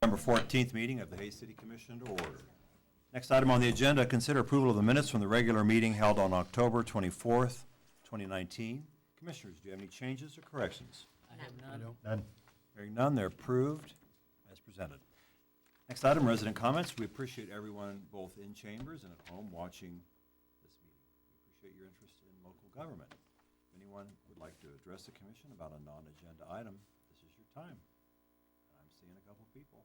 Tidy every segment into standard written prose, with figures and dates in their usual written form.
November 14th meeting of the Hays City Commission to order. Next item on the agenda, consider approval of the minutes from the regular meeting held on October 24th, 2019. Commissioners, do you have any changes or corrections? I have none. None. Hearing none, they're approved as presented. Next item, resident comments. We appreciate everyone both in chambers and at home watching this meeting. We appreciate your interest in local government. If anyone would like to address the commission about a non-agenda item, this is your time. I'm seeing a couple people.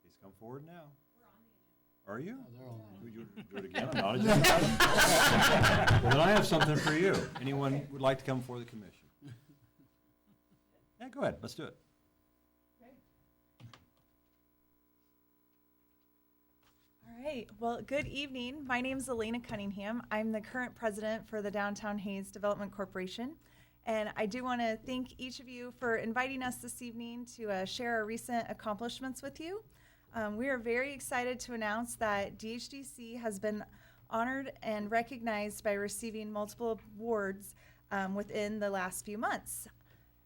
Please come forward now. We're on the agenda. Are you? Would you do it again? I'm not agenda item? Well, then I have something for you. Anyone would like to come before the commission? Yeah, go ahead. Let's do it. All right. Well, good evening. My name is Elena Cunningham. I'm the current president for the Downtown Hays Development Corporation. And I do want to thank each of you for inviting us this evening to share our recent accomplishments with you. We are very excited to announce that DHDC has been honored and recognized by receiving multiple awards within the last few months.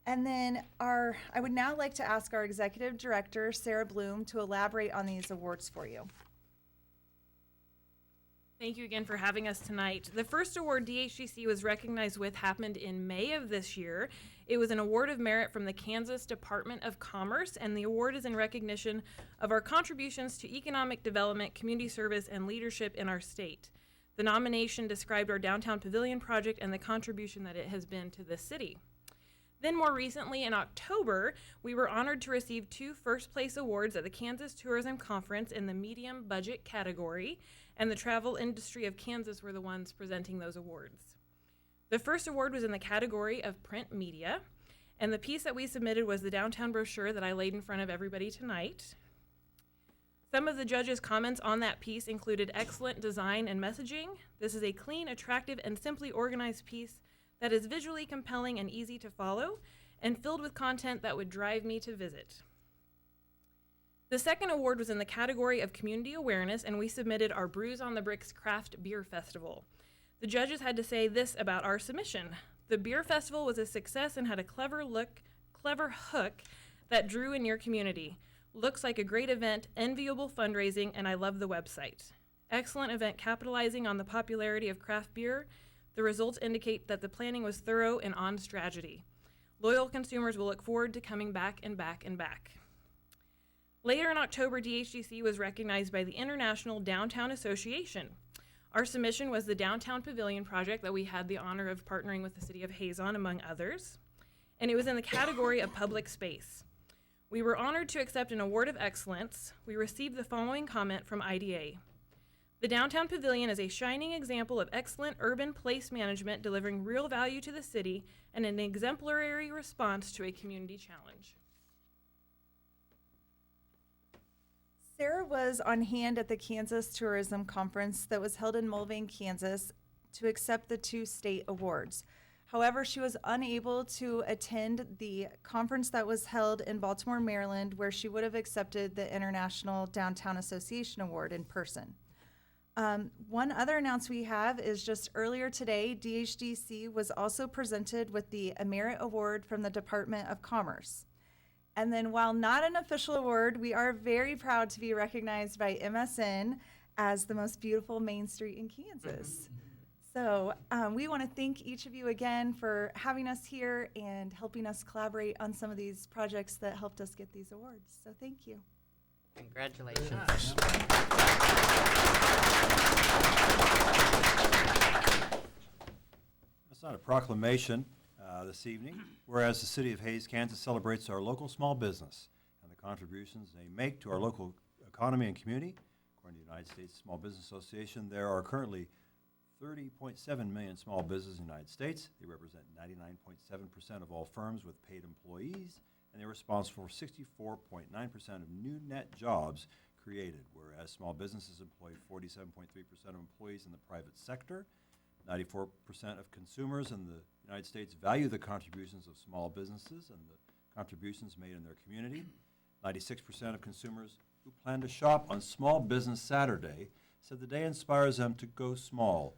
And then I would now like to ask our executive director, Sarah Bloom, to elaborate on these awards for you. Thank you again for having us tonight. The first award DHDC was recognized with happened in May of this year. It was an award of merit from the Kansas Department of Commerce, and the award is in recognition of our contributions to economic development, community service, and leadership in our state. The nomination described our downtown pavilion project and the contribution that it has been to this city. Then more recently, in October, we were honored to receive 2 first-place awards at the Kansas Tourism Conference in the medium budget category, and the Travel Industry of Kansas were the ones presenting those awards. The first award was in the category of print media, and the piece that we submitted was the downtown brochure that I laid in front of everybody tonight. Some of the judges' comments on that piece included excellent design and messaging. This is a clean, attractive, and simply organized piece that is visually compelling and easy to follow, and filled with content that would drive me to visit. The second award was in the category of community awareness, and we submitted our Brews on the Bricks Craft Beer Festival. The judges had to say this about our submission. The beer festival was a success and had a clever hook that drew in your community. Looks like a great event, enviable fundraising, and I love the website. Excellent event capitalizing on the popularity of craft beer. The results indicate that the planning was thorough and on strategy. Loyal consumers will look forward to coming back and back and back. Later in October, DHDC was recognized by the International Downtown Association. Our submission was the Downtown Pavilion project that we had the honor of partnering with the City of Hays on, among others, and it was in the category of public space. We were honored to accept an award of excellence. We received the following comment from IDA. The Downtown Pavilion is a shining example of excellent urban place management delivering real value to the city and an exemplary response to a community challenge. Sarah was on hand at the Kansas Tourism Conference that was held in Mulvane, Kansas, to accept the 2 state awards. However, she was unable to attend the conference that was held in Baltimore, Maryland, where she would have accepted the International Downtown Association Award in person. One other announcement we have is just earlier today, DHDC was also presented with the Merit Award from the Department of Commerce. And then while not an official award, we are very proud to be recognized by MSN as the most beautiful Main Street in Kansas. So we want to thank each of you again for having us here and helping us collaborate on some of these projects that helped us get these awards. So thank you. Congratulations. That's not a proclamation this evening, whereas the City of Hays, Kansas celebrates our local small business and the contributions they make to our local economy and community. According to the United States Small Business Association, there are currently 30.7 million small businesses in the United States. They represent 99.7% of all firms with paid employees, and they're responsible for 64.9% of new net jobs created, whereas small businesses employ 47.3% of employees in the private sector. 94% of consumers in the United States value the contributions of small businesses and the contributions made in their community. 96% of consumers who plan to shop on Small Business Saturday said the day inspires them to go small.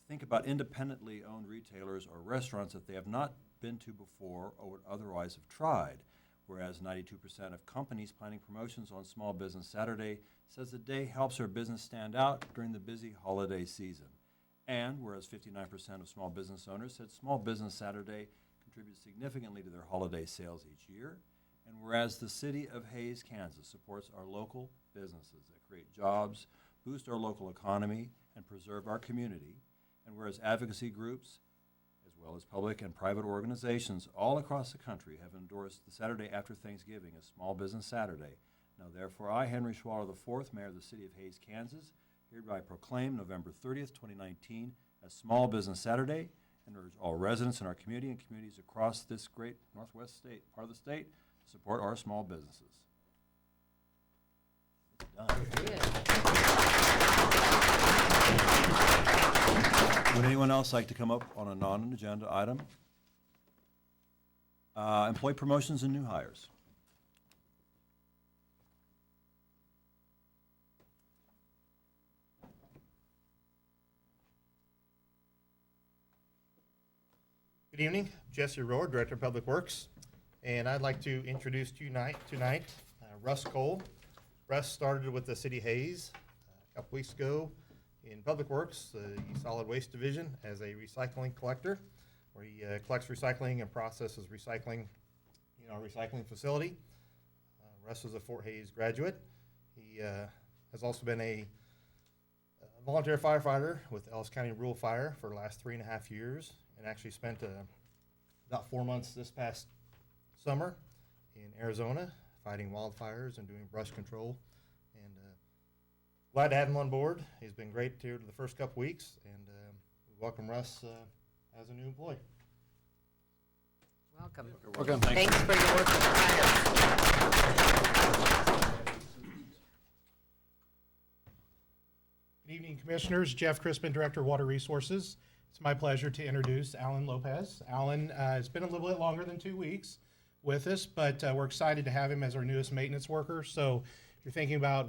Think about independently owned retailers or restaurants that they have not been to before or would otherwise have tried, whereas 92% of companies planning promotions on Small Business Saturday says the day helps their business stand out during the busy holiday season. And whereas 59% of small business owners said Small Business Saturday contributes significantly to their holiday sales each year. And whereas the city of Hays, Kansas supports our local businesses that create jobs, boost our local economy, and preserve our community. And whereas advocacy groups, as well as public and private organizations all across the country have endorsed the Saturday after Thanksgiving as Small Business Saturday. Now therefore, I, Henry Schwaller IV, Mayor of the city of Hays, Kansas, hereby proclaim November 30th, 2019 as Small Business Saturday, and urge all residents in our community and communities across this great northwest state, part of the state, to support our small businesses. Would anyone else like to come up on a non-agenda item? Employee promotions and new hires. Good evening, Jesse Rohr, Director of Public Works, and I'd like to introduce to you tonight Russ Cole. Russ started with the City of Hays a couple weeks ago in Public Works, the Solid Waste Division, as a recycling collector, where he collects recycling and processes recycling in our recycling facility. Russ is a Fort Hays graduate. He has also been a volunteer firefighter with Ellis County Rural Fire for the last 3.5 years, and actually spent about 4 months this past summer in Arizona fighting wildfires and doing brush control. And glad to have him on board. He's been great here the first couple weeks, and we welcome Russ as a new employee. Welcome. Welcome. Thanks for your work with fires. Good evening, Commissioners. Jeff Crispin, Director of Water Resources. It's my pleasure to introduce Alan Lopez. Alan has been a little bit longer than 2 weeks with us, but we're excited to have him as our newest maintenance worker. So if you're thinking about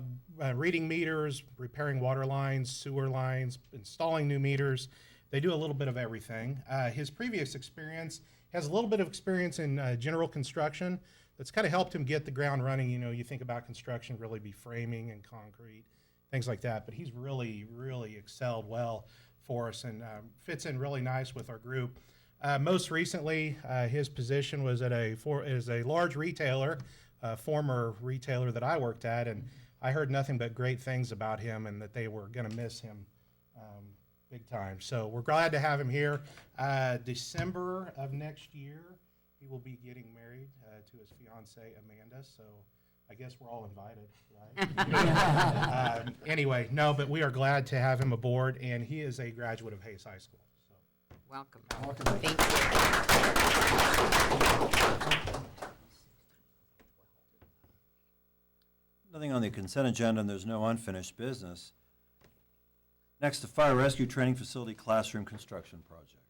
reading meters, repairing water lines, sewer lines, installing new meters, they do a little bit of everything. His previous experience has a little bit of experience in general construction that's kind of helped him get the ground running. You know, you think about construction really be framing and concrete, things like that, but he's really, really excelled well for us and fits in really nice with our group. Most recently, his position was as a large retailer, former retailer that I worked at, and I heard nothing but great things about him and that they were going to miss him big time. So we're glad to have him here. December of next year, he will be getting married to his fiancee Amanda. So I guess we're all invited, right? Anyway, no, but we are glad to have him aboard, and he is a graduate of Hays High School. So. Welcome. Thank you. Nothing on the consent agenda, and there's no unfinished business. Next, the Fire Rescue Training Facility Classroom Construction Project.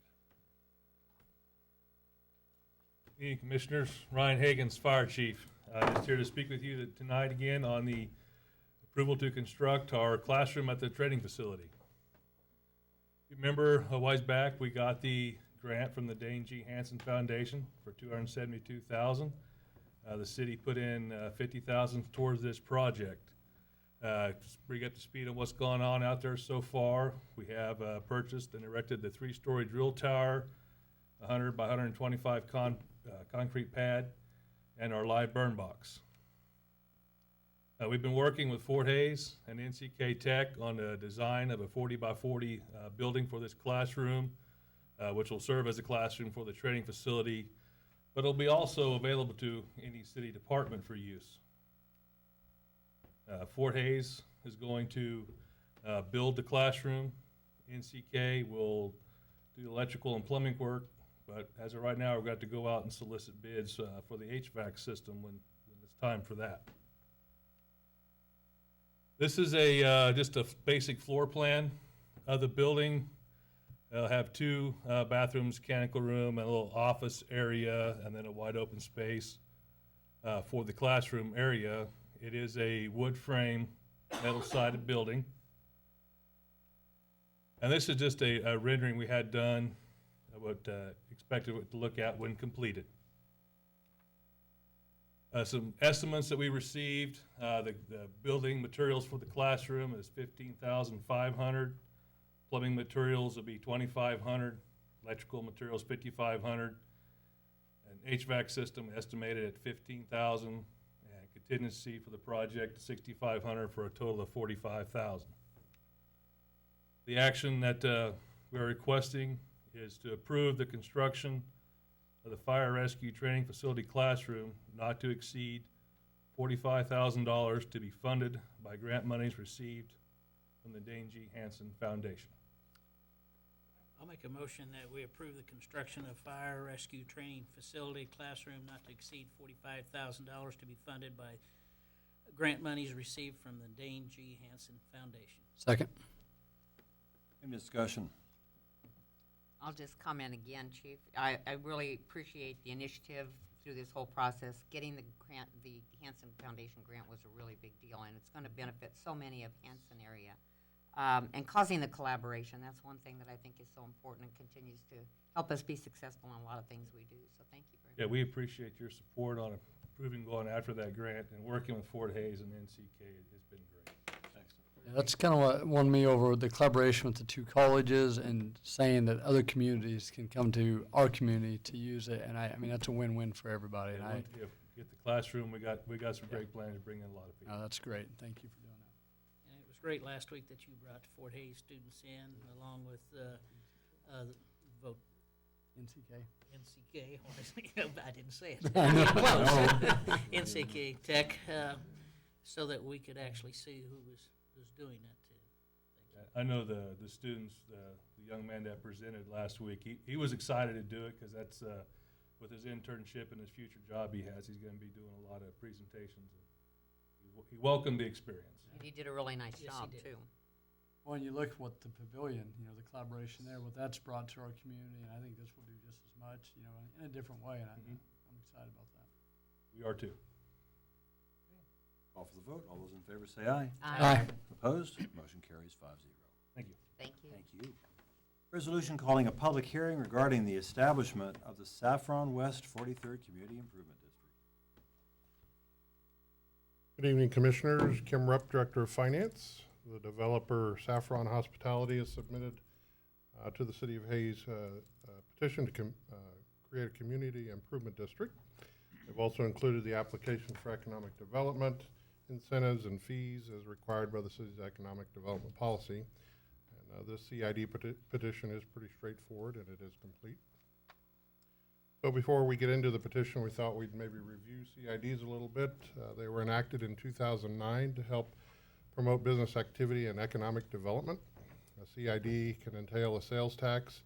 Good evening, Commissioners. Ryan Hagan's Fire Chief. Just here to speak with you tonight again on the approval to construct our classroom at the training facility. Remember a while back we got the grant from the Dane G. Hansen Foundation for $272,000. The city put in $50,000 towards this project. To bring up to speed on what's gone on out there so far, we have purchased and erected the 3-story drill tower, 100 by 125 concrete pad, and our live burn box. We've been working with Fort Hays and NCK Tech on the design of a 40 by 40 building for this classroom, which will serve as a classroom for the training facility, but it'll be also available to any city department for use. Fort Hays is going to build the classroom. NCK will do electrical and plumbing work, but as of right now, we've got to go out and solicit bids for the HVAC system when it's time for that. This is just a basic floor plan of the building. It'll have 2 bathrooms, mechanical room, and a little office area, and then a wide open space for the classroom area. It is a wood frame, metal-sided building. And this is just a rendering we had done of what expected it to look at when completed. Some estimates that we received, the building materials for the classroom is $15,500. Plumbing materials will be $2,500. Electrical materials, $5,500. An HVAC system estimated at $15,000. And contingency for the project, $6,500 for a total of $45,000. The action that we're requesting is to approve the construction of the fire rescue training facility classroom not to exceed $45,000 to be funded by grant monies received from the Dane G. Hansen Foundation. I'll make a motion that we approve the construction of fire rescue training facility classroom not to exceed $45,000 to be funded by grant monies received from the Dane G. Hansen Foundation. Second. Any discussion? I'll just comment again, Chief. I really appreciate the initiative through this whole process. Getting the grant, the Hanson Foundation grant was a really big deal, and it's going to benefit so many of Hanson area. And causing the collaboration, that's one thing that I think is so important and continues to help us be successful in a lot of things we do. So thank you very Yeah, much. we appreciate your support on approving going after that grant, and working with Fort Hays and NCK has been great. Yeah, that's kind of what won me over with the collaboration with the two colleges and saying that other communities can come to our community to use it. And I mean, that's a win-win for everybody. And Once we get the classroom, we got some great plans to bring in a lot of people. that's great. Thank you for doing that. And it was great last week that you brought Fort Hays students in, along with the vote NCK. NCK. I didn't say it. Close. NCK Tech, so that we could actually see who was doing that too. I know the students, the young man that presented last week, he was excited to do it because that's with his internship and his future job he has, he's going to be doing a lot of presentations. And he welcomed the experience. He did a really nice Yes, job, he did. too. Well, and you look at what the pavilion, the collaboration there, what that's brought to our community, and I think this will do just as much, in a different way, and I'm excited about that. We are too. Call for the vote. All those in favor say aye. Aye. Opposed? Motion carries 5-0. Thank you. Thank you. Thank you. Resolution calling a public hearing regarding the establishment of the Saffron West 43rd Community Improvement District. Good evening, Commissioners. Kim Rupp, Director of Finance. The developer Saffron Hospitality has submitted to the City of Hays a petition to create a community improvement district. They've also included the application for economic development, incentives, and fees as required by the city's economic development policy. And this CID petition is pretty straightforward, and it is complete. So before we get into the petition, we thought we'd maybe review CIDs a little bit. They were enacted in 2009 to help promote business activity and economic development. A CID can entail a sales tax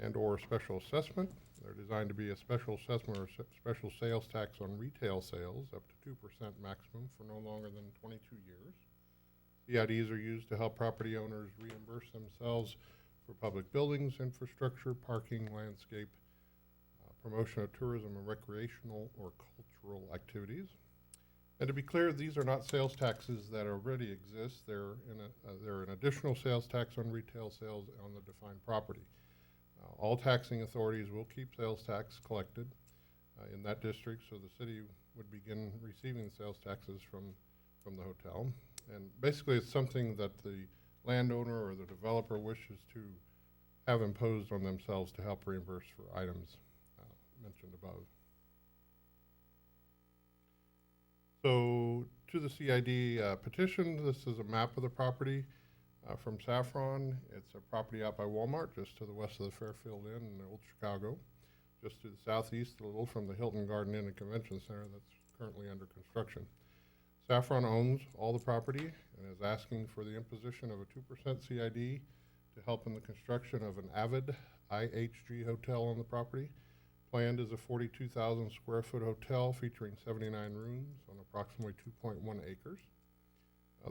and/or special assessment. They're designed to be a special assessment or special sales tax on retail sales, up to 2% maximum for no longer than 22 years. CIDs are used to help property owners reimburse themselves for public buildings, infrastructure, parking, landscape, promotion of tourism and recreational or cultural activities. And to be clear, these are not sales taxes that already exist. They're an additional sales tax on retail sales on the defined property. All taxing authorities will keep sales tax collected in that district, so the city would begin receiving sales taxes from the hotel. And basically, it's something that the landowner or the developer wishes to have imposed on themselves to help reimburse for items mentioned above. So to the CID petition, this is a map of the property from Saffron. It's a property out by Walmart, just to the west of the Fairfield Inn in Old Chicago, just to the southeast a little from the Hilton Garden Inn and Convention Center that's currently under construction. Saffron owns all the property and is asking for the imposition of a 2% CID to help in the construction of an Avid IHG hotel on the property. Planned is a 42,000 square foot hotel featuring 79 rooms on approximately 2.1 acres.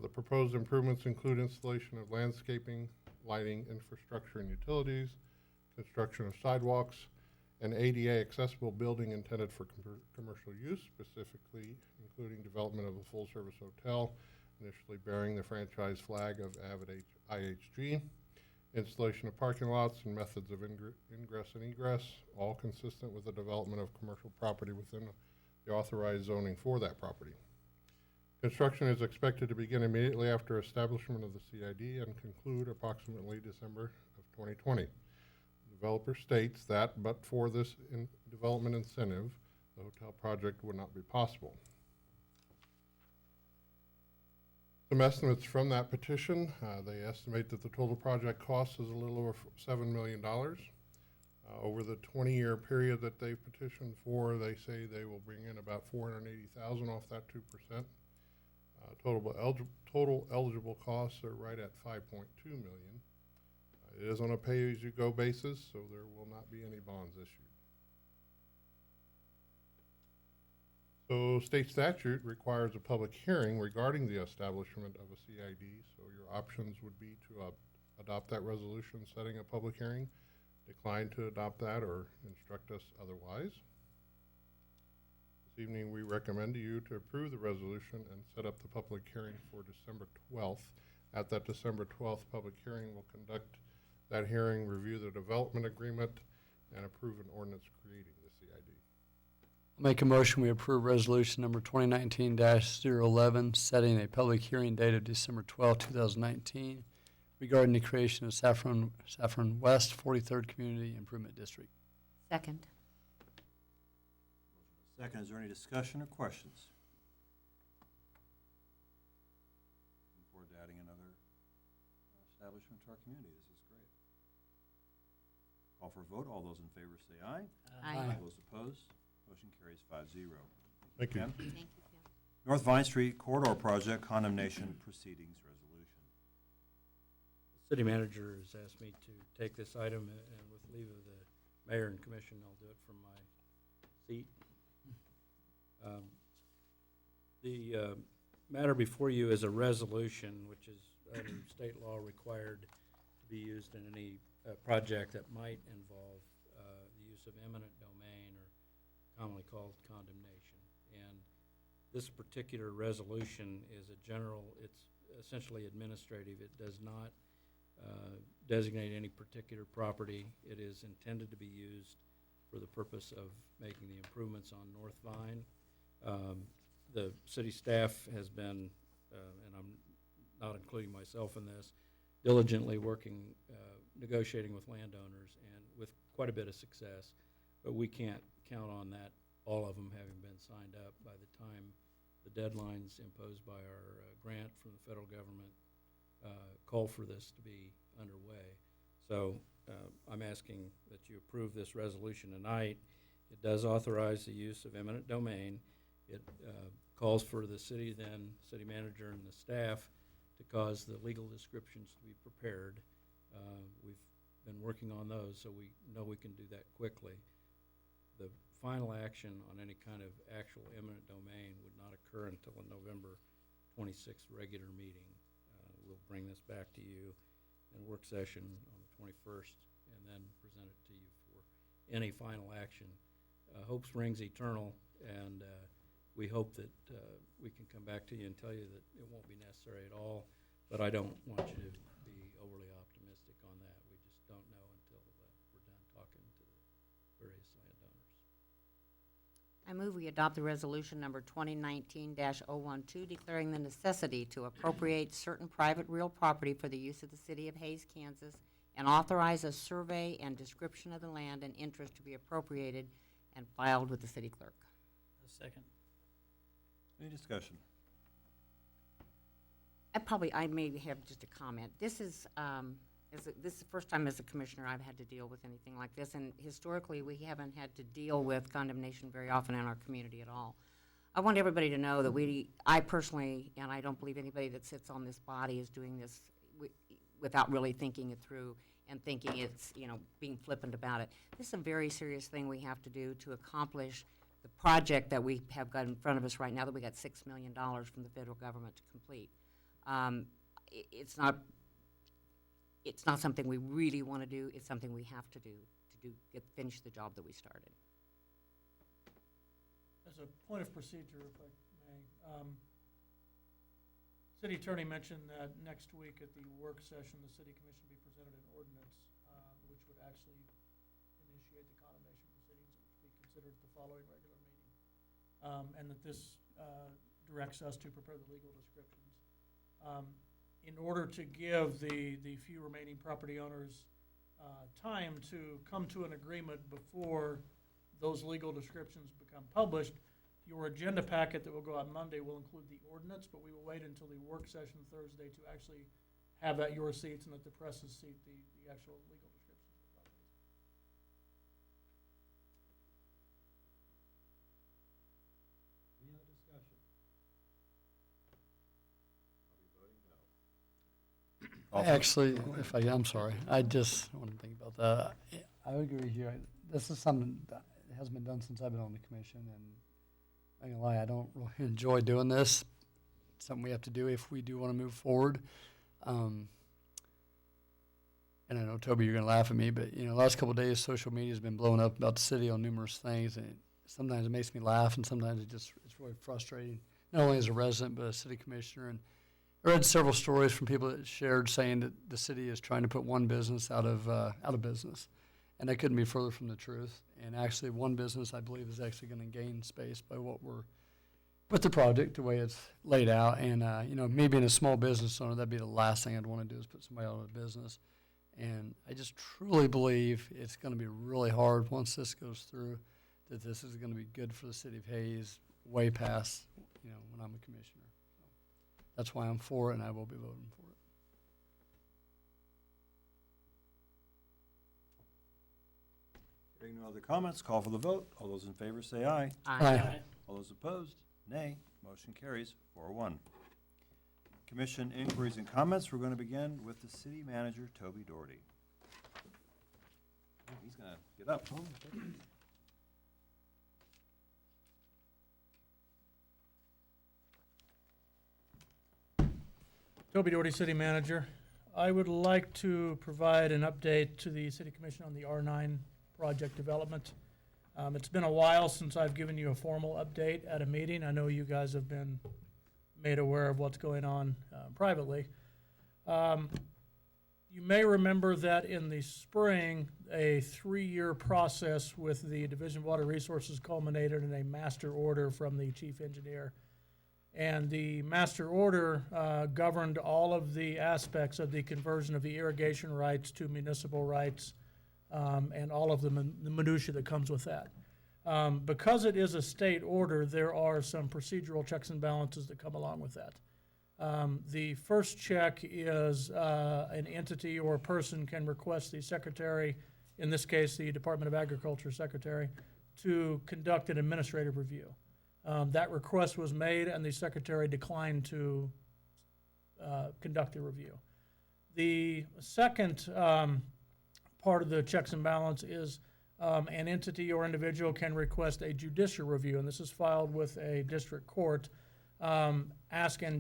The proposed improvements include installation of landscaping, lighting, infrastructure, and utilities, construction of sidewalks, an ADA accessible building intended for commercial use, specifically including development of a full-service hotel, initially bearing the franchise flag of Avid IHG, installation of parking lots and methods of ingress and egress, all consistent with the development of commercial property within the authorized zoning for that property. Construction is expected to begin immediately after establishment of the CID and conclude approximately December of 2020. The developer states that, but for this development incentive, the hotel project would not be possible. Some estimates from that petition, they estimate that the total project cost is a little over $7 million. Over the 20-year period that they've petitioned for, they say they will bring in about $480,000 off that 2%. Total eligible costs are right at $5.2 million. It is on a pay-as-you-go basis, so there will not be any bonds issued. So state statute requires a public hearing regarding the establishment of a CID, so your options would be to adopt that resolution setting a public hearing, decline to adopt that, or instruct us otherwise. This evening we recommend to you to approve the resolution and set up the public hearing for December 12th. At that December 12th public hearing, we'll conduct that hearing, review the development agreement, and approve an ordinance creating the CID. I'll make a motion we approve resolution number 2019-011, setting a public hearing date of December 12, 2019, regarding the creation of Saffron West 43rd Community Improvement District. Second. Second, is there any discussion or questions? Looking forward to adding another establishment to our community. This is great. Call for a vote. All those in favor say aye. Aye. Those opposed, motion carries 5-0. Thank you. Ken? Thank you, Ken. North Vine Street Corridor Project Condemnation Proceedings Resolution. City manager has asked me to take this item, and with leave of the mayor and commission, I'll do it from my seat. The matter before you is a resolution, which is under state law required to be used in any project that might involve the use of eminent domain, or commonly called condemnation. And this particular resolution is a general, it's essentially administrative. It does not designate any particular property. It is intended to be used for the purpose of making the improvements on North Vine. The city staff has been, and I'm not including myself in this, diligently working, negotiating with landowners, and with quite a bit of success. But we can't count on that, all of them having been signed up by the time the deadlines imposed by our grant from the federal government call for this to be underway. So I'm asking that you approve this resolution tonight. It does authorize the use of eminent domain. It calls for the city manager and the staff to cause the legal descriptions to be prepared. We've been working on those, so we know we can do that quickly. The final action on any kind of actual eminent domain would not occur until a November 26th regular meeting. We'll bring this back to you in a work session on the 21st and then present it to you for any final action. Hope springs eternal, and we hope that we can come back to you and tell you that it won't be necessary at all, but I don't want you to be overly optimistic on that. We just don't know until we're done talking to the various landowners. I move we adopt the resolution number 2019-012, declaring the necessity to appropriate certain private real property for the use of the city of Hays, Kansas, and authorize a survey and description of the land and interest to be appropriated and filed with the city clerk. A second. Any discussion? I may have just a comment. This is this is the first time as a commissioner I've had to deal with anything like this, and historically we haven't had to deal with condemnation very often in our community at all. I want everybody to know that I personally, and I don't believe anybody that sits on this body is doing this without really thinking it through and thinking it's, being flippant about it. This is a very serious thing we have to do to accomplish the project that we have got in front of us right now, that we got $6 million from the federal government to complete. It's not something we really want to do. It's something we have to do finish the job that we started. As a point of procedure, if I may, City Attorney mentioned that next week at the work session, the City Commission be presented an ordinance which would actually initiate the condemnation proceedings, which would be considered at the following regular meeting. and that this directs us to prepare the legal descriptions. In order to give the few remaining property owners time to come to an agreement before those legal descriptions become published, your agenda packet that will go out Monday will include the ordinance, but we will wait until the work session Thursday to actually have at your seats and at the press's seat the actual legal descriptions of the properties. Any other discussion? I'll be voting no. Actually, I'm sorry, I just want to think about that. I would agree here. This is something that hasn't been done since I've been on the commission, and I'm not gonna lie, I don't really enjoy doing this. It's something we have to do if we do want to move forward. And I know, Toby, you're gonna laugh at me, but the last couple of days, social media has been blowing up about the city on numerous things, and sometimes it makes me laugh, and sometimes it's really frustrating. Not only as a resident, but a city commissioner. And I read several stories from people that shared saying that the city is trying to put one business out of business, and that couldn't be further from the truth. And actually, one business I believe is actually going to gain space by what we're with the project, the way it's laid out. And me being a small business owner, that'd be the last thing I'd want to do is put somebody out of business. And I just truly believe it's going to be really hard once this goes through, that this is going to be good for the city of Hayes way past when I'm a commissioner. That's why I'm for it, and I will be voting for it. Hearing no other comments, call for the vote. All those in favor say aye. Aye. All those opposed, nay. Motion carries 4-1. Commission inquiries and comments. We're going to begin with the city manager, Toby Doherty. Oh, he's going to get up. Toby Doherty, City Manager. I would like to provide an update to the City Commission on the R9 project development. It's been a while since I've given you a formal update at a meeting. I know you guys have been made aware of what's going on privately. You may remember that in the spring, a 3-year process with the Division of Water Resources culminated in a master order from the chief engineer. And the master order governed all of the aspects of the conversion of the irrigation rights to municipal rights and all of the minutia that comes with that. Because it is a state order, there are some procedural checks and balances that come along with that. The first check is an entity or a person can request the secretary, in this case the Department of Agriculture secretary, to conduct an administrative review. That request was made and the secretary declined to conduct the review. The second part of the checks and balance is an entity or individual can request a judicial review, and this is filed with a district court. And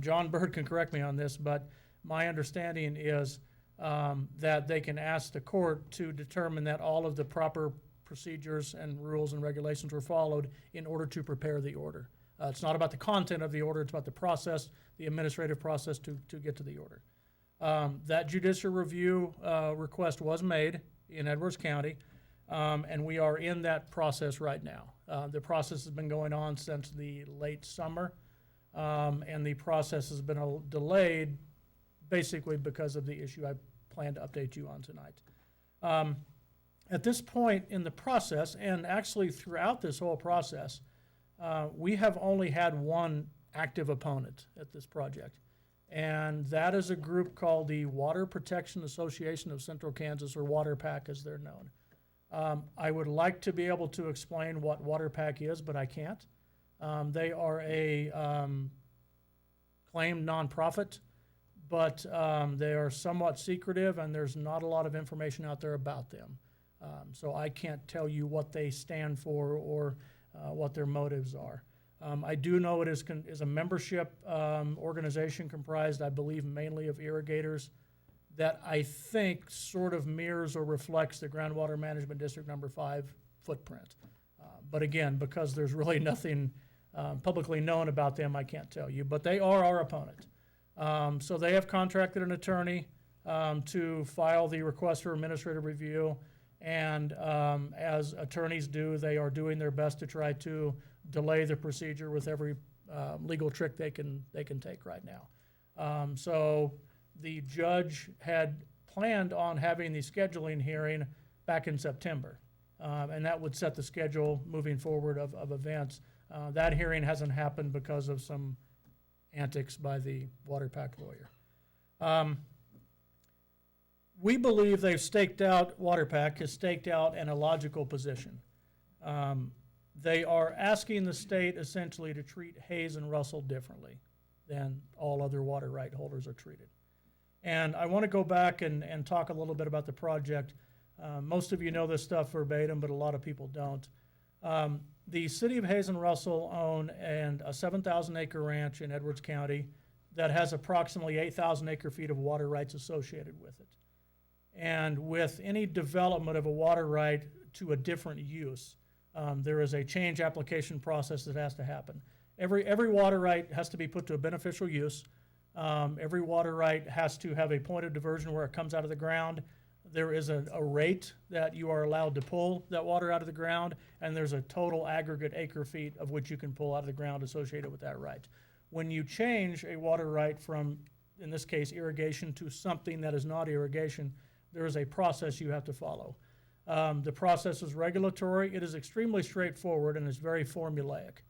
John Bird can correct me on this, but my understanding is that they can ask the court to determine that all of the proper procedures and rules and regulations were followed in order to prepare the order. It's not about the content of the order, it's about the process, the administrative process to get to the order. That judicial review request was made in Edwards County, and we are in that process right now. The process has been going on since the late summer, and the process has been delayed basically because of the issue I plan to update you on tonight. At this point in the process, and actually throughout this whole process, we have only had one active opponent at this project, and that is a group called the Water Protection Association of Central Kansas, or WaterPAC as they're known. I would like to be able to explain what WaterPAC is, but I can't. They are a claimed nonprofit, but they are somewhat secretive, and there's not a lot of information out there about them. So I can't tell you what they stand for or what their motives are. I do know it is a membership organization comprised, I believe, mainly of irrigators that I think sort of mirrors or reflects the Groundwater Management District Number 5 footprint. But again, because there's really nothing publicly known about them, I can't tell you. But they are our opponent. So they have contracted an attorney to file the request for administrative review. And as attorneys do, they are doing their best to try to delay the procedure with every legal trick they can take right now. So the judge had planned on having the scheduling hearing back in September, and that would set the schedule moving forward of events. That hearing hasn't happened because of some antics by the water pack lawyer. We believe water pack has staked out an illogical position. They are asking the state essentially to treat Hayes and Russell differently than all other water right holders are treated. And I want to go back and talk a little bit about the project. Most of you know this stuff verbatim, but a lot of people don't. The city of Hayes and Russell own a 7,000 acre ranch in Edwards County that has approximately 8,000 acre feet of water rights associated with it. And with any development of a water right to a different use, there is a change application process that has to happen. Every water right has to be put to a beneficial use. Every water right has to have a point of diversion where it comes out of the ground. There is a rate that you are allowed to pull that water out of the ground, and there's a total aggregate acre feet of which you can pull out of the ground associated with that right. When you change a water right from, in this case, irrigation to something that is not irrigation, there is a process you have to follow. The process is regulatory. It is extremely straightforward and is very formulaic.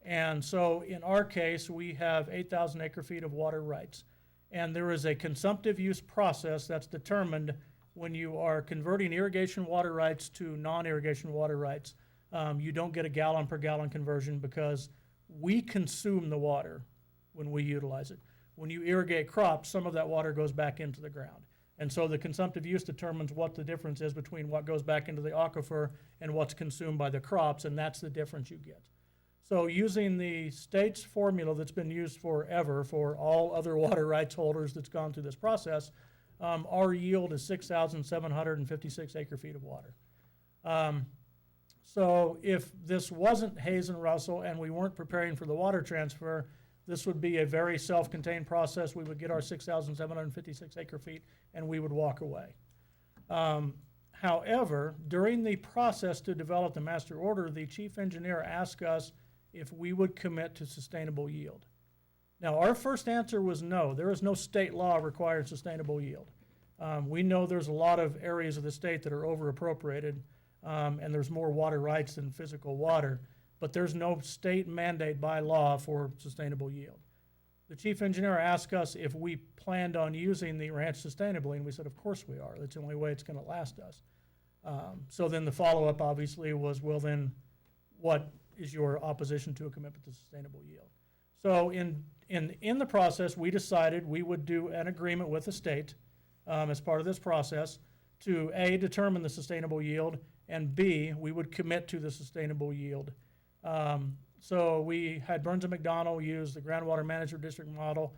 And so in our case, we have 8,000 acre feet of water rights. And there is a consumptive use process that's determined when you are converting irrigation water rights to non-irrigation water rights. You don't get a gallon per gallon conversion because we consume the water when we utilize it. When you irrigate crops, some of that water goes back into the ground. And so the consumptive use determines what the difference is between what goes back into the aquifer and what's consumed by the crops, and that's the difference you get. So using the state's formula that's been used forever for all other water rights holders that's gone through this process, our yield is 6,756 acre feet of water. So if this wasn't Hayes and Russell and we weren't preparing for the water transfer, this would be a very self-contained process. We would get our 6,756 acre feet and we would walk away. However, during the process to develop the master order, the chief engineer asked us if we would commit to sustainable yield. Now, our first answer was no. There is no state law requiring sustainable yield. We know there's a lot of areas of the state that are over-appropriated, and there's more water rights than physical water, but there's no state mandate by law for sustainable yield. The chief engineer asked us if we planned on using the ranch sustainably, and we said, of course we are. That's the only way it's going to last us. So then the follow-up, obviously, was, well, then what is your opposition to a commitment to sustainable yield? So in the process, we decided we would do an agreement with the state as part of this process to A, determine the sustainable yield, and B, we would commit to the sustainable yield. So we had Burns & McDonnell use the groundwater management district model.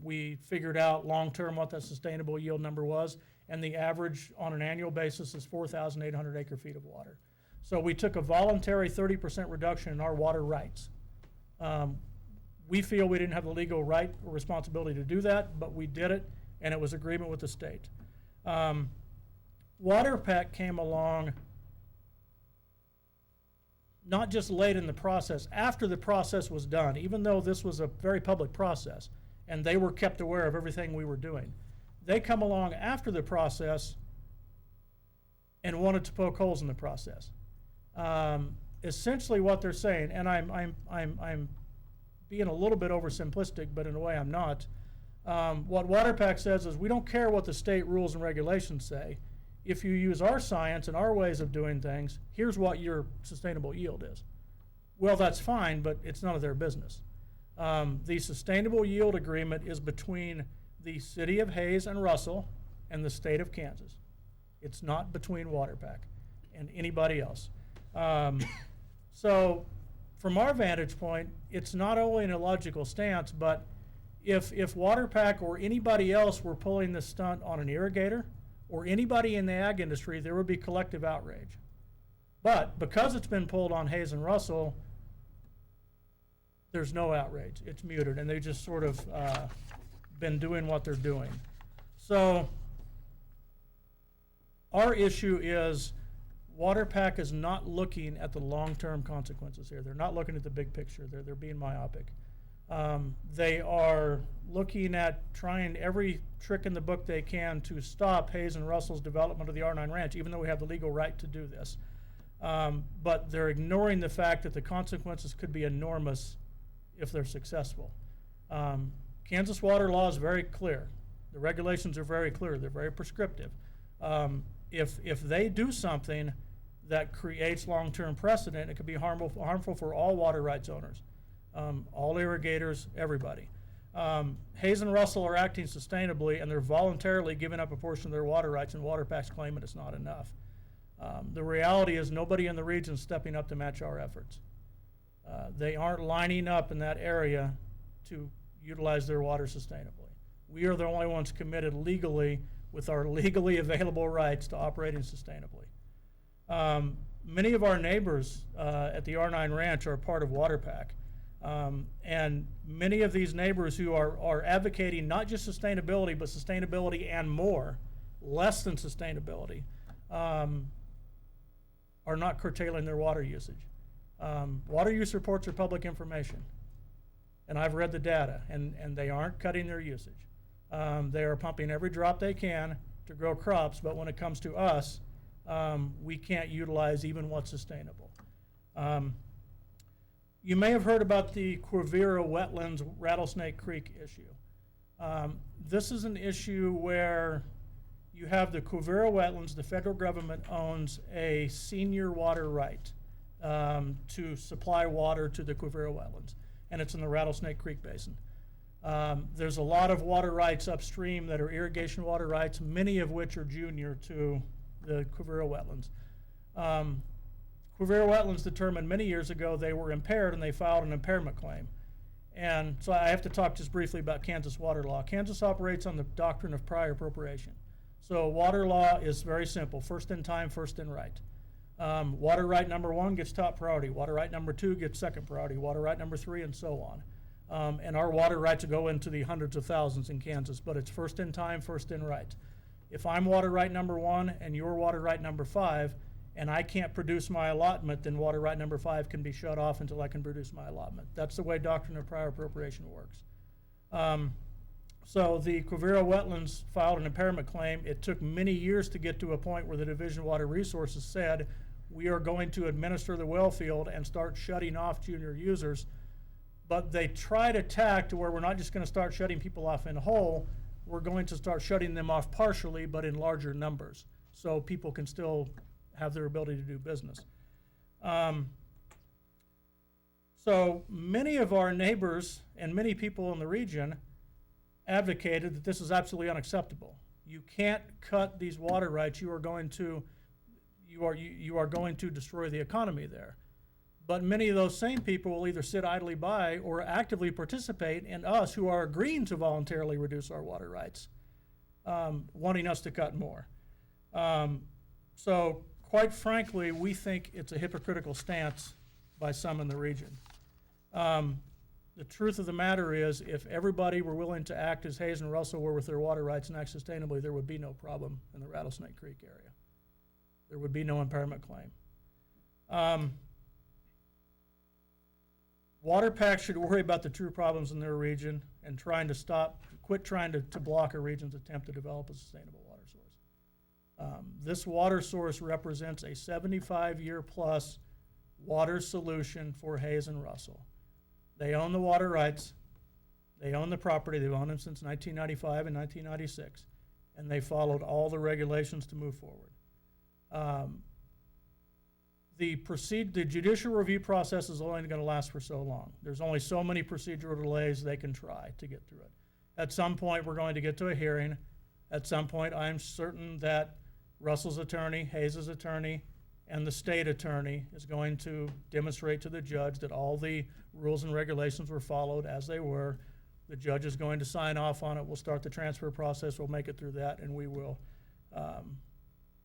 We figured out long-term what that sustainable yield number was, and the average on an annual basis is 4,800 acre feet of water. So we took a voluntary 30% reduction in our water rights. We feel we didn't have the legal right or responsibility to do that, but we did it, and it was agreement with the state. WaterPack came along not just late in the process, after the process was done, even though this was a very public process, and they were kept aware of everything we were doing. They come along after the process and wanted to poke holes in the process. Essentially what they're saying, and I'm being a little bit oversimplistic, but in a way I'm not. What WaterPack says is we don't care what the state rules and regulations say. If you use our science and our ways of doing things, here's what your sustainable yield is. Well, that's fine, but it's none of their business. The sustainable yield agreement is between the city of Hayes and Russell and the state of Kansas. It's not between WaterPack and anybody else. So from our vantage point, it's not only an illogical stance, but if WaterPack or anybody else were pulling this stunt on an irrigator or anybody in the ag industry, there would be collective outrage. But because it's been pulled on Hayes and Russell, there's no outrage. It's muted, and they've just sort of been doing what they're doing. So our issue is WaterPack is not looking at the long-term consequences here. They're not looking at the big picture. They're being myopic. They are looking at trying every trick in the book they can to stop Hayes and Russell's development of the R9 Ranch, even though we have the legal right to do this. But they're ignoring the fact that the consequences could be enormous if they're successful. Kansas water law is very clear. The regulations are very clear. They're very prescriptive. If they do something that creates long-term precedent, it could be harmful for all water rights owners, all irrigators, everybody. Hayes and Russell are acting sustainably, and they're voluntarily giving up a portion of their water rights, and WaterPac's claiming it's not enough. The reality is nobody in the region is stepping up to match our efforts. They aren't lining up in that area to utilize their water sustainably. We are the only ones committed legally with our legally available rights to operating sustainably. Many of our neighbors at the R9 Ranch are part of WaterPac. And many of these neighbors who are advocating not just sustainability, but sustainability and more, less than sustainability, are not curtailing their water usage. Water use reports are public information, and I've read the data, and they aren't cutting their usage. They are pumping every drop they can to grow crops, but when it comes to us, we can't utilize even what's sustainable. You may have heard about the Quivira Wetlands Rattlesnake Creek issue. This is an issue where you have the Quivira Wetlands, the federal government owns a senior water right to supply water to the Quivira Wetlands, and it's in the Rattlesnake Creek Basin. There's a lot of water rights upstream that are irrigation water rights, many of which are junior to the Quivira Wetlands. Quivira Wetlands determined many years ago they were impaired, and they filed an impairment claim. And so I have to talk just briefly about Kansas water law. Kansas operates on the doctrine of prior appropriation. So water law is very simple: first in time, first in right. Water right number 1 gets top priority. Water right number 2 gets second priority. Water right number 3, and so on. And our water rights go into the hundreds of thousands in Kansas, but it's first in time, first in right. If I'm water right number 1 and you're water right number 5, and I can't produce my allotment, then water right number 5 can be shut off until I can produce my allotment. That's the way doctrine of prior appropriation works. So the Quivira Wetlands filed an impairment claim. It took many years to get to a point where the Division of Water Resources said, we are going to administer the well field and start shutting off junior users. But they tried a tack to where we're not just going to start shutting people off in whole, we're going to start shutting them off partially, but in larger numbers, so people can still have their ability to do business. So many of our neighbors and many people in the region advocated that this is absolutely unacceptable. You can't cut these water rights. You are going to destroy the economy there. But many of those same people will either sit idly by or actively participate in us, who are agreeing to voluntarily reduce our water rights, wanting us to cut more. So quite frankly, we think it's a hypocritical stance by some in the region. The truth of the matter is, if everybody were willing to act as Hayes and Russell were with their water rights and act sustainably, there would be no problem in the Rattlesnake Creek area. There would be no impairment claim. WaterPac should worry about the true problems in their region and quit trying to block a region's attempt to develop a sustainable water source. This water source represents a 75-year plus water solution for Hayes and Russell. They own the water rights, they own the property, they've owned them since 1995 and 1996, and they followed all the regulations to move forward. The judicial review process is only going to last for so long. There's only so many procedural delays they can try to get through it. At some point, we're going to get to a hearing. At some point, I'm certain that Russell's attorney, Hayes' attorney, and the state attorney is going to demonstrate to the judge that all the rules and regulations were followed as they were. The judge is going to sign off on it. We'll start the transfer process. We'll make it through that, and we will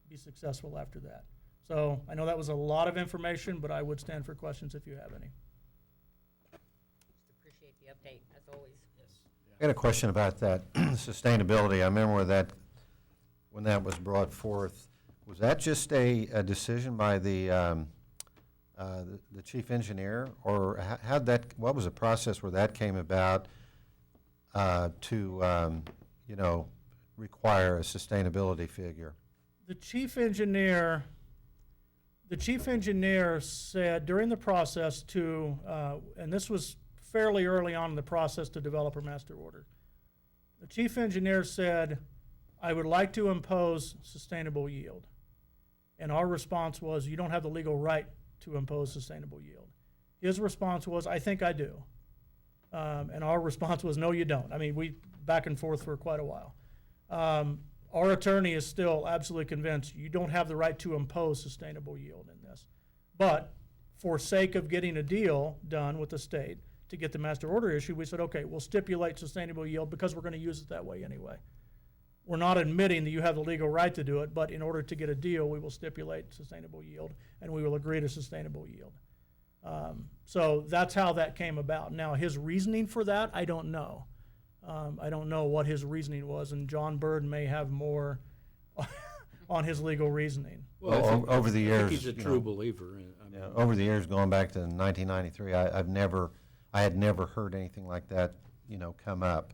be successful after that. So I know that was a lot of information, but I would stand for questions if you have any. Just appreciate the update, as always. Yes. I got a question about that sustainability. I remember when that was brought forth, Was that just a decision by the chief engineer, or how'd that, what was the process where that came about to, you know, require a sustainability figure? The chief engineer said during the process to, and this was fairly early on in the process to develop a master order. The chief engineer said, I would like to impose sustainable yield. And our response was, you don't have the legal right to impose sustainable yield. His response was, I think I do. And our response was, no, you don't. I mean, we back and forth for quite a while. Our attorney is still absolutely convinced you don't have the right to impose sustainable yield in this. But for sake of getting a deal done with the state to get the master order issued, we said, okay, we'll stipulate sustainable yield because we're going to use it that way anyway. We're not admitting that you have the legal right to do it, but in order to get a deal, we will stipulate sustainable yield, and we will agree to sustainable yield. So that's how that came about. Now, his reasoning for that, I don't know. I don't know what his reasoning was, and John Bird may have more on his legal reasoning. Well, over the I years, think he's a you true know, believer. I mean, over the years, going back to 1993, I had never heard anything like that, you know, come up.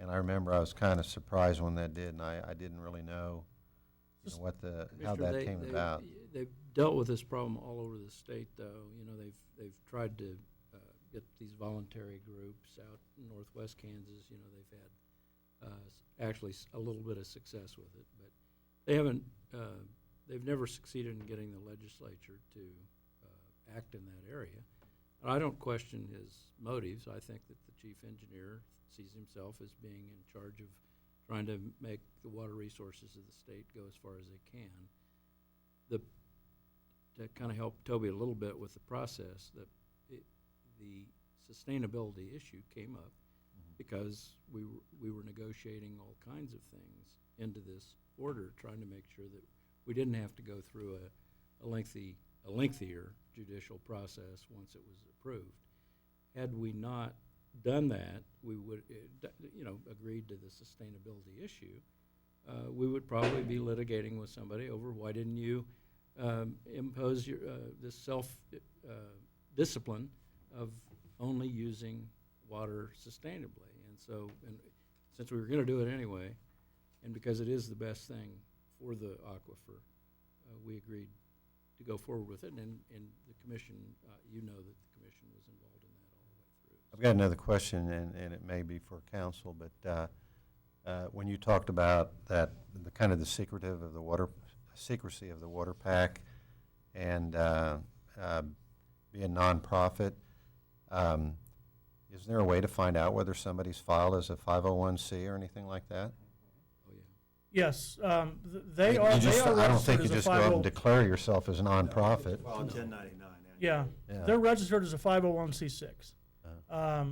And I remember I was kind of surprised when that did, and I didn't really know, you know, how Commissioner, that came about. They've dealt with this problem all over the state, though. You know, they've tried to get these voluntary groups out in northwest Kansas. You know, they've had actually a little bit of success with it, but they haven't. They've never succeeded in getting the legislature to act in that area. And I don't question his motives. I think that the chief engineer sees himself as being in charge of trying to make the water resources of the state go as far as they can. To kind of help Toby a little bit with the process, the sustainability issue came up because we were negotiating all kinds of things into this order, trying to make sure that we didn't have to go through a lengthier judicial process once it was approved. Had we not done that, we would, agreed to the sustainability issue, we would probably be litigating with somebody over why didn't you impose your this self-discipline of only using water sustainably. And so, since we were going to do it anyway, and because it is the best thing for the aquifer, we agreed to go forward with it. And the commission, you know that the commission was involved in that all the way through. I've got another question, and it may be for council, but when you talked about that, the kind of the secrecy of the water pack and being nonprofit, is there a way to find out whether somebody's filed as a 501c or anything like that? Oh, yeah. Yes, they are registered I don't think you as a just go out and 50 declare yourself as a nonprofit. Well, 1099. Yeah, Yeah. they're registered as a 501c6.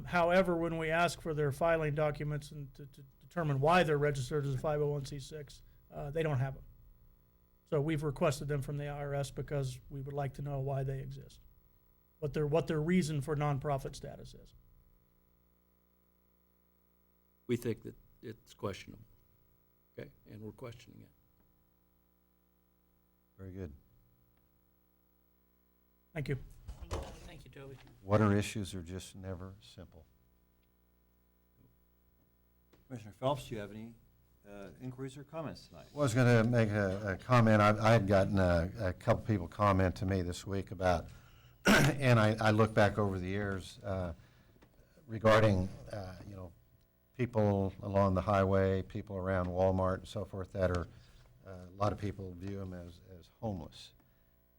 However, when we ask for their filing documents and to determine why they're registered as a 501c6, they don't have them. So we've requested them from the IRS because we would like to know why they exist, what their reason for nonprofit status is. We think that it's questionable, okay, and we're questioning it. Very good. Thank you. Thank you, Toby. Water issues are just never simple. Commissioner Phelps, do you have any inquiries or comments tonight? Well, I was going to make a comment. I had gotten a couple people comment to me this week about, and I look back over the years regarding, people along the highway, people around Walmart and so forth that are, a lot of people view them as homeless.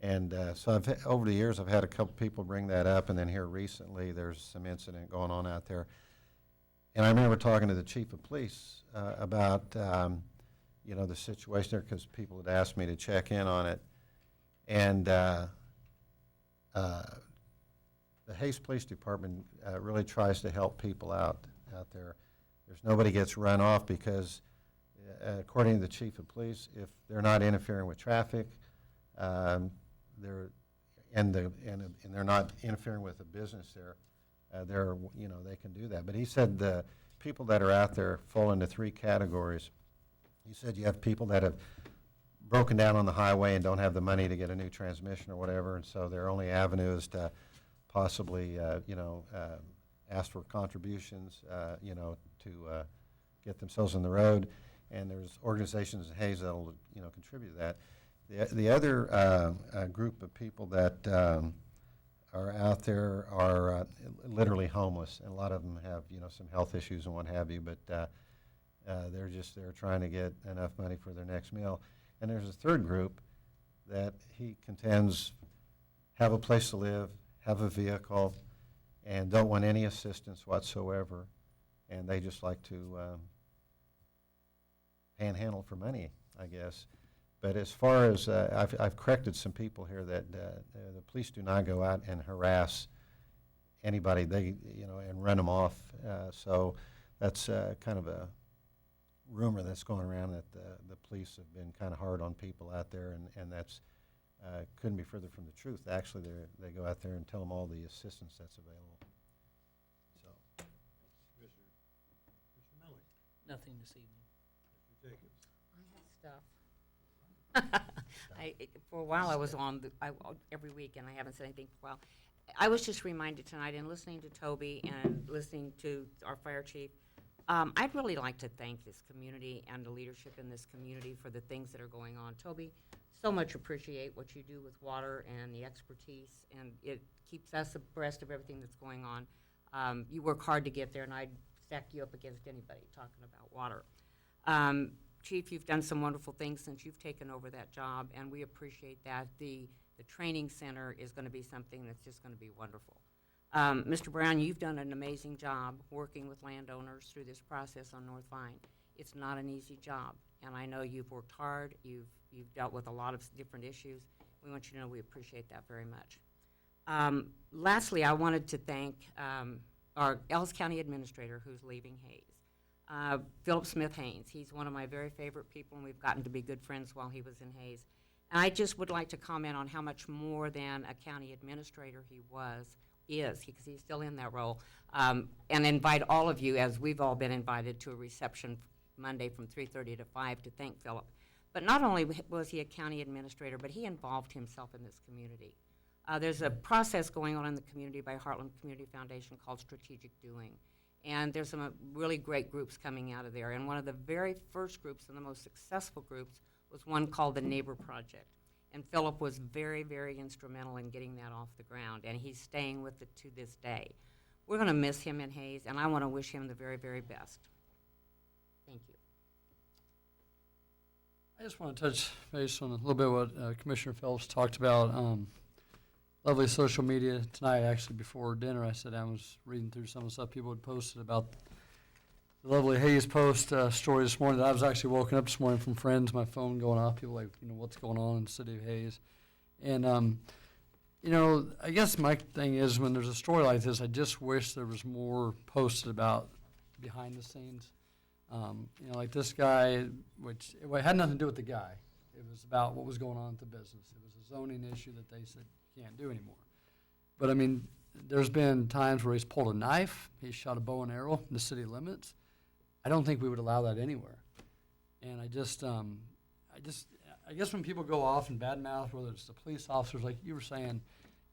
And so over the years, I've had a couple people bring that up, and then here recently, there's some incident going on out there. And I remember talking to the chief of police about, the situation there, because people had asked me to check in on it. And the Hays Police Department really tries to help people out there. There's nobody gets run off because, according to the chief of police, if they're not interfering with traffic, they're not interfering with the business there, they can do that. But he said the people that are out there fall into three categories. He said you have people that have broken down on the highway and don't have the money to get a new transmission or whatever, and so their only avenue is to possibly, ask for contributions, to get themselves on the road. And there's organizations in Hayes that'll, contribute to that. The other group of people that are out there are literally homeless, and a lot of them have, some health issues and what have you, but they're trying to get enough money for their next meal. And there's a third group that he contends have a place to live, have a vehicle, and don't want any assistance whatsoever, and they just like to panhandle for money, I guess. But as far as, I've corrected some people here that the police do not go out and harass anybody, and run them off. So that's kind of a rumor that's going around that the police have been kind of hard on people out there, and that's couldn't be further from the truth. Actually, they go out there and tell them all the assistance that's available. So, Commissioner Miller. Nothing this evening. Mr. Jacobs. I have stuff. For a while, I was on every week, and I haven't said anything for a while. I was just reminded tonight, in listening to Toby and listening to our fire chief, I'd really like to thank this community and the leadership in this community for the things that are going on. Toby, so much appreciate what you do with water and the expertise, and it keeps us abreast of everything that's going on. You work hard to get there, and I'd stack you up against anybody talking about water. Chief, you've done some wonderful things since you've taken over that job, and we appreciate that. The training center is going to be something that's just going to be wonderful. Mr. Brown, you've done an amazing job working with landowners through this process on North Vine. It's not an easy job, and I know you've worked hard. You've dealt with a lot of different issues. We want you to know we appreciate that very much. Lastly, I wanted to thank our Ellis County Administrator who's leaving Hayes. Philip Smith Haynes. He's one of my very favorite people, and we've gotten to be good friends while he was in Hayes. And I just would like to comment on how much more than a county administrator he is, because he's still in that role, and invite all of you, as we've all been invited, to a reception Monday from 3:30 to 5 to thank Philip. But not only was he a county administrator, but he involved himself in this community. There's a process going on in the community by Heartland Community Foundation called Strategic Doing. And there's some really great groups coming out of there. And one of the very first groups and the most successful groups was one called the Neighbor Project. And Philip was very, very instrumental in getting that off the ground, and he's staying with it to this day. We're going to miss him in Hayes, and I want to wish him the very, very best. Thank you. I just want to touch base on a little bit what Commissioner Phelps talked about. Lovely social media tonight. Actually, before dinner, I sat down and was reading through some of the stuff people had posted about the lovely Hayes Post story this morning. I was actually woken up this morning from friends, my phone going off, people like, what's going on in the city of Hayes. And, I guess my thing is when there's a story like this, I just wish there was more posted about behind the scenes. Like this guy, which it had nothing to do with the guy. It was about what was going on at the business. It was a zoning issue that they said you can't do anymore. But, there's been times where he's pulled a knife, he's shot a bow and arrow in the city limits. I don't think we would allow that anywhere. And I guess when people go off and badmouth, whether it's the police officers, like you were saying,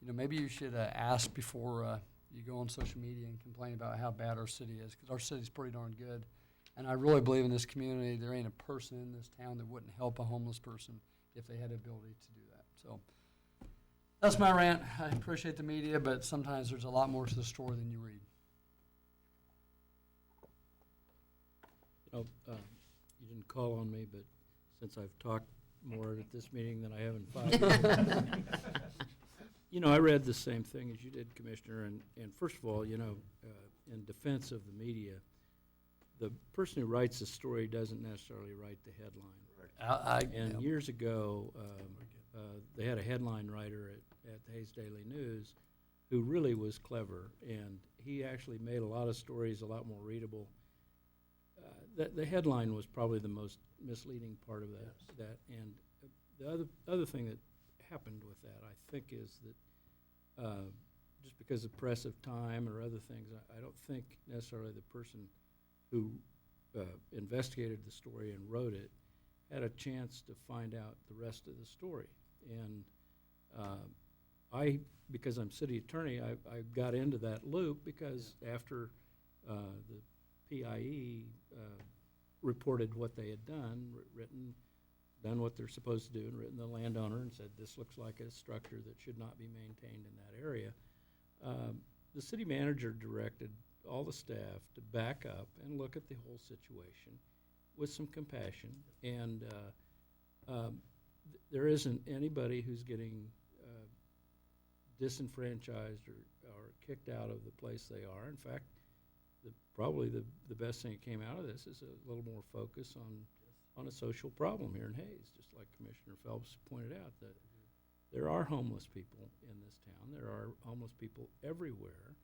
maybe you should ask before you go on social media and complain about how bad our city is, because our city's pretty darn good. And I really believe in this community, there ain't a person in this town that wouldn't help a homeless person if they had the ability to do that. So that's my rant. I appreciate the media, but sometimes there's a lot more to the story than you read. You didn't call on me, but since I've talked more at this meeting than I have in 5 years. I read the same thing as you did, Commissioner, and first of all, in defense of the media, the person who writes the story doesn't necessarily write the headline. Years ago, they had a headline writer at the Hayes Daily News who really was clever, and he actually made a lot of stories a lot more readable. The headline was probably the most misleading part of that. And the other thing that happened with that, I think, is that just because of press of time or other things, I don't think necessarily the person who investigated the story and wrote it had a chance to find out the rest of the story. And because I'm city attorney, I got into that loop because after the PIE reported what they had done, done what they're supposed to do, and written the landowner and said, this looks like a structure that should not be maintained in that area, the city manager directed all the staff to back up and look at the whole situation with some compassion. And there isn't anybody who's getting disenfranchised or kicked out of the place they are. In fact, probably the best thing that came out of this is a little more focus on a social problem here in Hayes, just like Commissioner Phelps pointed out, that there are homeless people in this town. There are homeless people everywhere,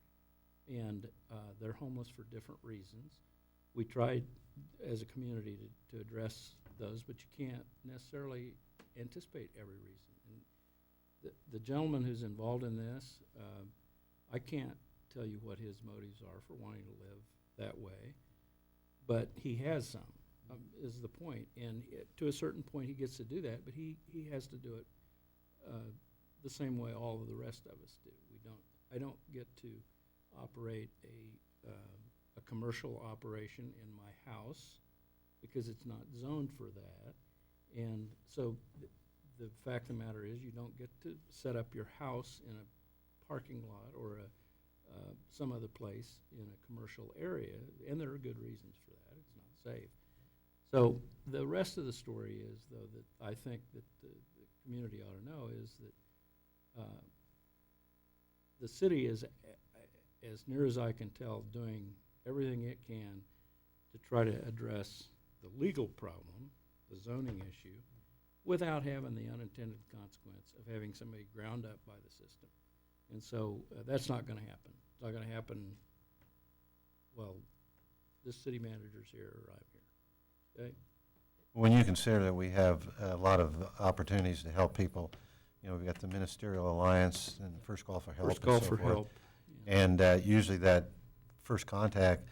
and they're homeless for different reasons. We tried as a community to address those, but you can't necessarily anticipate every reason. And the gentleman who's involved in this, I can't tell you what his motives are for wanting to live that way, but he has some, is the point. And to a certain point, he gets to do that, but he has to do it the same way all of the rest of us do. I don't get to operate a commercial operation in my house because it's not zoned for that. And so the fact of the matter is, you don't get to set up your house in a parking lot or some other place in a commercial area, and there are good reasons for that. It's not safe. So the rest of the story is, though, that I think that the community ought to know is that the city is, as near as I can tell, doing everything it can to try to address the legal problem, the zoning issue, without having the unintended consequence of having somebody ground up by the system. And so that's not going to happen. It's not going to happen, well, this city manager's here or I'm here. Okay? When you consider that we have a lot of opportunities to help people, we've got the Ministerial Alliance and First Call for Help. First call and so for forth. help. And usually that first contact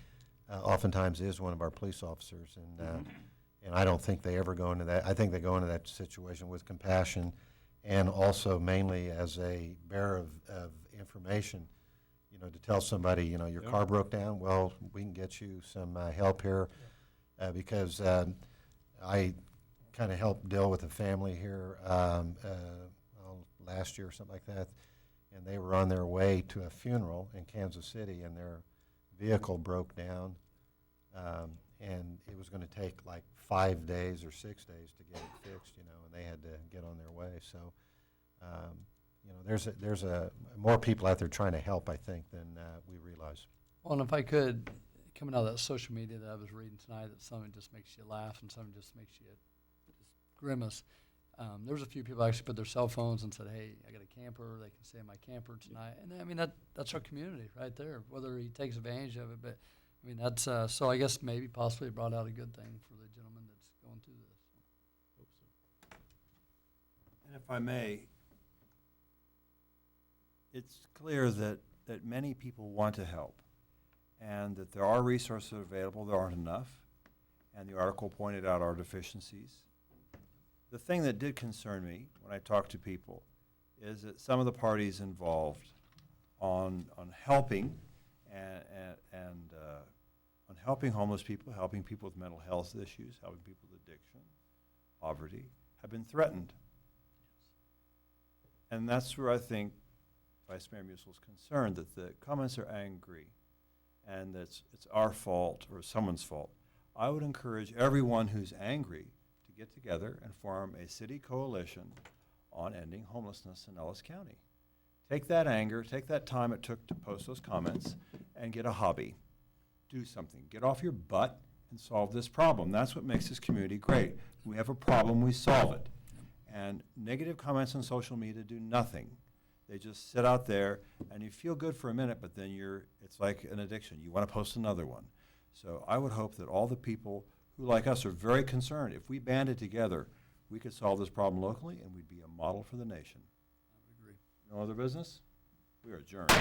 oftentimes is one of our police officers. And I don't think they ever go into that. I think they go into that situation with compassion and also mainly as a bearer of information, to tell somebody, your car broke down. Well, we can get you some help here because I kind of helped deal with a family here last year or something like that. And they were on their way to a funeral in Kansas City, and their vehicle broke down, and it was going to take like 5 days or 6 days to get it fixed, and they had to get on their way. So, there's more people out there trying to help, I think, than we realize. Well, and if I could, coming out of that social media that I was reading tonight, that something just makes you laugh and something just makes you just grimace. There was a few people actually put their cell phones and said, hey, I got a camper, they can stay in my camper tonight. And I mean, that's our community right there, whether he takes advantage of it. But I mean, that's, so I guess maybe possibly it brought out a good thing for the gentleman that's going through this. Hope so. And if I may, it's clear that many people want to help and that there are resources available. There aren't enough. And the article pointed out our deficiencies. The thing that did concern me when I talked to people is that some of the parties involved on helping and on helping homeless people, helping people with mental health issues, helping people with addiction, poverty, have been threatened. And that's where I think Vice Mayor Musil is concerned, that the comments are angry and that it's our fault or someone's fault. I would encourage everyone who's angry to get together and form a city coalition on ending homelessness in Ellis County. Take that anger, take that time it took to post those comments, and get a hobby. Do something. Get off your butt and solve this problem. That's what makes this community great. We have a problem, we solve it. And negative comments on social media do nothing. They just sit out there, and you feel good for a minute, but then it's like an addiction. You want to post another one. So I would hope that all the people who, like us, are very concerned, if we banded together, we could solve this problem locally, and we'd be a model for the nation. I would agree. No other business? We are adjourned.